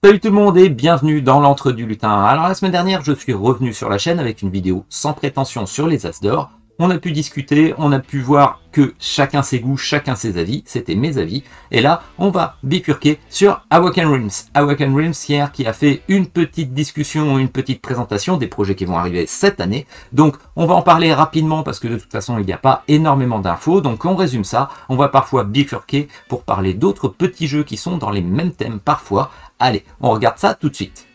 Salut tout le monde et bienvenue dans l'Entre du Lutin. Alors la semaine dernière, je suis revenu sur la chaîne avec une vidéo sans prétention sur les As d'or. On a pu discuter, on a pu voir que chacun ses goûts, chacun ses avis, c'était mes avis. Et là, on va bifurquer sur Awaken Realms. Awaken Realms hier qui a fait une petite discussion, une petite présentation des projets qui vont arriver cette année. Donc on va en parler rapidement parce que de toute façon il n'y a pas énormément d'infos. Donc on résume ça, on va parfois bifurquer pour parler d'autres petits jeux qui sont dans les mêmes thèmes parfois. Allez, on regarde ça tout de suite.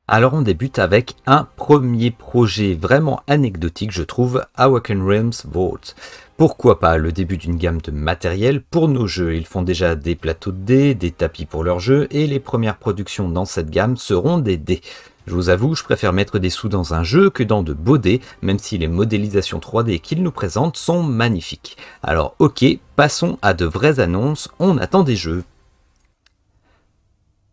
Alors on débute avec un premier projet vraiment anecdotique je trouve, Awaken Realms Vault. Pourquoi pas le début d'une gamme de matériel pour nos jeux. Ils font déjà des plateaux de dés, des tapis pour leurs jeux et les premières productions dans cette gamme seront des dés. Je vous avoue, je préfère mettre des sous dans un jeu que dans de beaux dés, même si les modélisations 3D qu'ils nous présentent sont magnifiques. Alors ok, passons à de vraies annonces, on attend des jeux.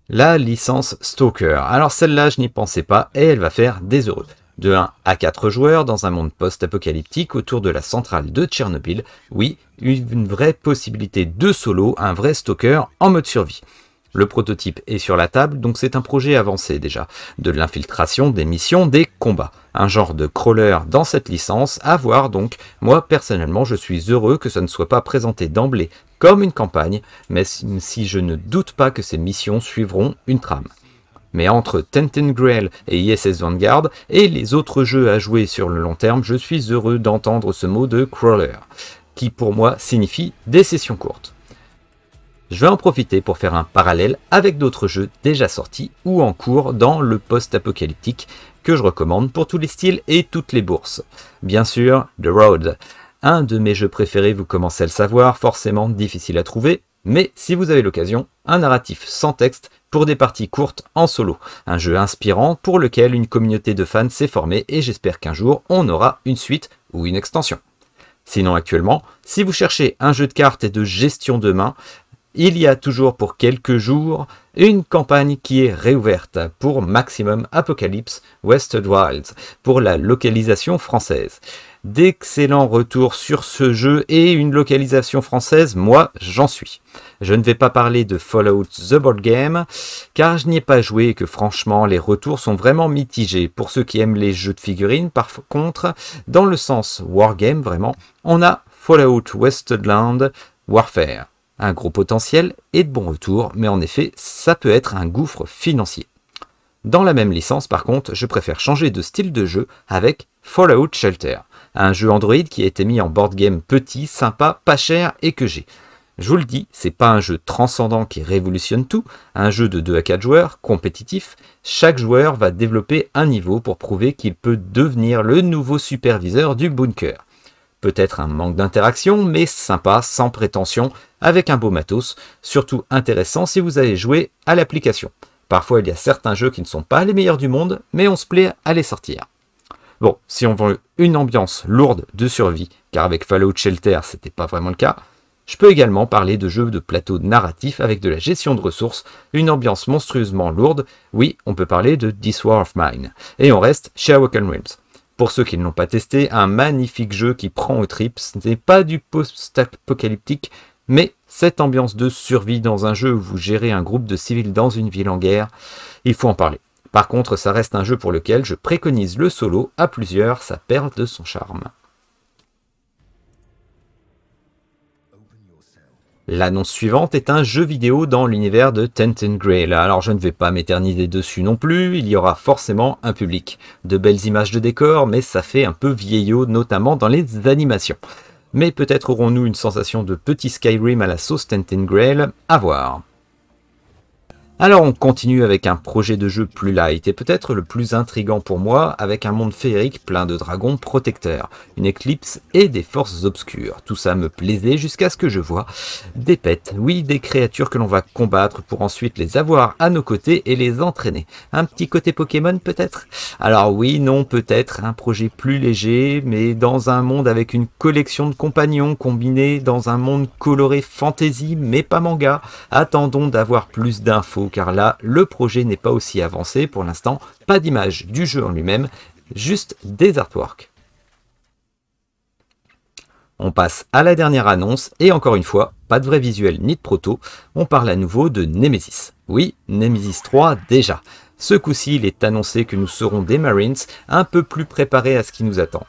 La licence Stalker. Alors celle-là, je n'y pensais pas et elle va faire des heureux. De 1 à 4 joueurs dans un monde post-apocalyptique autour de la centrale de Tchernobyl. Oui, une vraie possibilité de solo, un vrai Stalker en mode survie. Le prototype est sur la table, donc c'est un projet avancé déjà. De l'infiltration, des missions, des combats. Un genre de crawler dans cette licence, à voir donc. Moi, personnellement, je suis heureux que ça ne soit pas présenté d'emblée comme une campagne, mais si je ne doute pas que ces missions suivront une trame. Mais entre Tainted Grail et ISS Vanguard et les autres jeux à jouer sur le long terme, je suis heureux d'entendre ce mot de crawler, qui pour moi signifie des sessions courtes. Je vais en profiter pour faire un parallèle avec d'autres jeux déjà sortis ou en cours dans le post-apocalyptique que je recommande pour tous les styles et toutes les bourses. Bien sûr, The Road. Un de mes jeux préférés, vous commencez à le savoir, forcément difficile à trouver, mais si vous avez l'occasion, un narratif sans texte pour des parties courtes en solo. Un jeu inspirant pour lequel une communauté de fans s'est formée et j'espère qu'un jour on aura une suite ou une extension. Sinon actuellement, si vous cherchez un jeu de cartes et de gestion de main, il y a toujours pour quelques jours une campagne qui est réouverte pour Maximum Apocalypse Wested Wilds pour la localisation française. D'excellents retours sur ce jeu et une localisation française, moi j'en suis. Je ne vais pas parler de Fallout The Board Game car je n'y ai pas joué et que franchement les retours sont vraiment mitigés. Pour ceux qui aiment les jeux de figurines, par contre, dans le sens Wargame vraiment, on a Fallout Westland Warfare. Un gros potentiel et de bons retours, mais en effet, ça peut être un gouffre financier. Dans la même licence, par contre, je préfère changer de style de jeu avec Fallout Shelter, un jeu Android qui a été mis en board game petit, sympa, pas cher et que j'ai. Je vous le dis, c'est pas un jeu transcendant qui révolutionne tout, un jeu de 2 à 4 joueurs, compétitif, chaque joueur va développer un niveau pour prouver qu'il peut devenir le nouveau superviseur du bunker. Peut-être un manque d'interaction, mais sympa, sans prétention, avec un beau matos, surtout intéressant si vous avez joué à l'application. Parfois il y a certains jeux qui ne sont pas les meilleurs du monde, mais on se plaît à les sortir. Bon, si on veut une ambiance lourde de survie, car avec Fallout Shelter c'était pas vraiment le cas, je peux également parler de jeux de plateau narratif avec de la gestion de ressources, une ambiance monstrueusement lourde, oui, on peut parler de This War of Mine. Et on reste chez Awaken Realms. Pour ceux qui ne l'ont pas testé, un magnifique jeu qui prend aux tripes, ce n'est pas du post-apocalyptique, mais cette ambiance de survie dans un jeu où vous gérez un groupe de civils dans une ville en guerre, il faut en parler. Par contre, ça reste un jeu pour lequel je préconise le solo, à plusieurs, ça perd de son charme. L'annonce suivante est un jeu vidéo dans l'univers de Tainted Grail. Alors je ne vais pas m'éterniser dessus non plus, il y aura forcément un public. De belles images de décor, mais ça fait un peu vieillot, notamment dans les animations. Mais peut-être aurons-nous une sensation de petit Skyrim à la sauce Tainted Grail, à voir. Alors on continue avec un projet de jeu plus light et peut-être le plus intriguant pour moi avec un monde féerique plein de dragons protecteurs, une éclipse et des forces obscures. Tout ça me plaisait jusqu'à ce que je vois des pets, oui des créatures que l'on va combattre pour ensuite les avoir à nos côtés et les entraîner. Un petit côté Pokémon peut-être? Alors oui, non, peut-être un projet plus léger mais dans un monde avec une collection de compagnons combinés dans un monde coloré fantasy mais pas manga. Attendons d'avoir plus d'infos car là, le projet n'est pas aussi avancé pour l'instant, pas d'image du jeu en lui-même, juste des artworks. On passe à la dernière annonce, et encore une fois, pas de vrai visuel ni de proto, on parle à nouveau de Nemesis. Oui, Nemesis 3 déjà. Ce coup-ci, il est annoncé que nous serons des Marines un peu plus préparés à ce qui nous attend.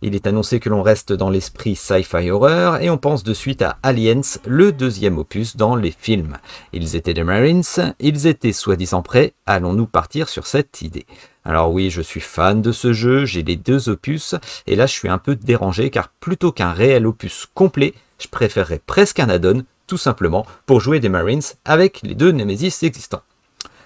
Il est annoncé que l'on reste dans l'esprit sci-fi horror et on pense de suite à Aliens, le deuxième opus dans les films. Ils étaient des Marines, ils étaient soi-disant prêts, allons-nous partir sur cette idée? Alors oui, je suis fan de ce jeu, j'ai les 2 opus, et là je suis un peu dérangé car plutôt qu'un réel opus complet, je préférerais presque un add-on, tout simplement, pour jouer des Marines avec les 2 Nemesis existants.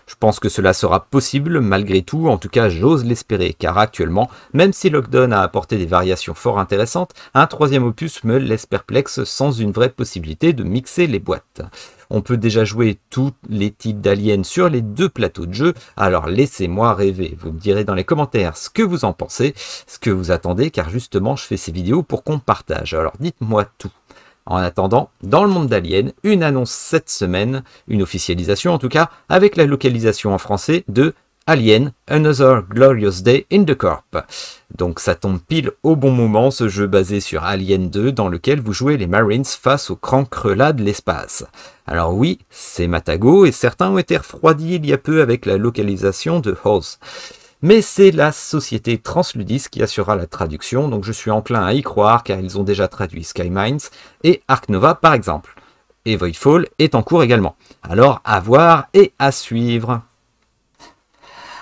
Je pense que cela sera possible malgré tout, en tout cas j'ose l'espérer, car actuellement, même si Lockdown a apporté des variations fort intéressantes, un 3e opus me laisse perplexe sans une vraie possibilité de mixer les boîtes. On peut déjà jouer tous les types d'aliens sur les 2 plateaux de jeu, alors laissez-moi rêver. Vous me direz dans les commentaires ce que vous en pensez, ce que vous attendez, car justement je fais ces vidéos pour qu'on partage, alors dites-moi tout. En attendant, dans le monde d'Alien, une annonce cette semaine, une officialisation en tout cas, avec la localisation en français de Alien, Another Glorious Day in the Corp. Donc ça tombe pile au bon moment, ce jeu basé sur Alien 2, dans lequel vous jouez les Marines face aux creux-là de l'espace. Alors oui, c'est Matago, et certains ont été refroidis il y a peu avec la localisation de Oz. Mais c'est la société Transludis qui assurera la traduction, donc je suis enclin à y croire car ils ont déjà traduit Skymines et Ark Nova par exemple. Et Voidfall est en cours également. Alors à voir et à suivre.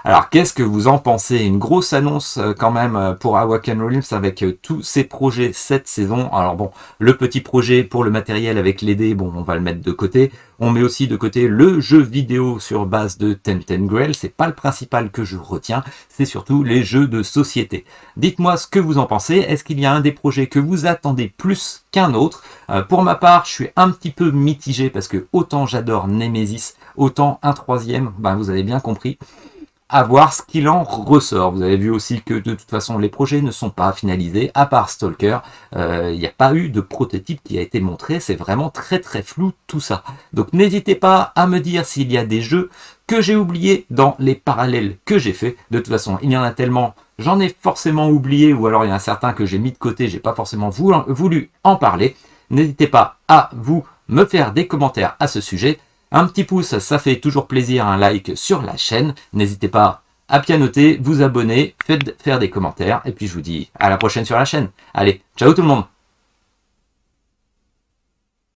Alors, qu'est-ce que vous en pensez? Une grosse annonce quand même pour Awaken Realms avec tous ces projets cette saison. Alors bon, le petit projet pour le matériel avec les dés, bon, on va le mettre de côté. On met aussi de côté le jeu vidéo sur base de Ten Grail. C'est pas le principal que je retiens, c'est surtout les jeux de société. Dites-moi ce que vous en pensez. Est-ce qu'il y a un des projets que vous attendez plus qu'un autre? Pour ma part, je suis un petit peu mitigé parce que autant j'adore Nemesis, autant un 3e, ben vous avez bien compris. À voir ce qu'il en ressort. Vous avez vu aussi que de toute façon les projets ne sont pas finalisés, à part Stalker, il n'y a pas eu de prototype qui a été montré, c'est vraiment très flou tout ça. Donc n'hésitez pas à me dire s'il y a des jeux que j'ai oubliés dans les parallèles que j'ai fait. De toute façon, il y en a tellement, j'en ai forcément oublié, ou alors il y en a certains que j'ai mis de côté, j'ai pas forcément voulu en parler. N'hésitez pas à vous me faire des commentaires à ce sujet. Un petit pouce, ça fait toujours plaisir, un like sur la chaîne. N'hésitez pas à pianoter, vous abonner, faire des commentaires. Et puis je vous dis à la prochaine sur la chaîne. Allez, ciao tout le monde!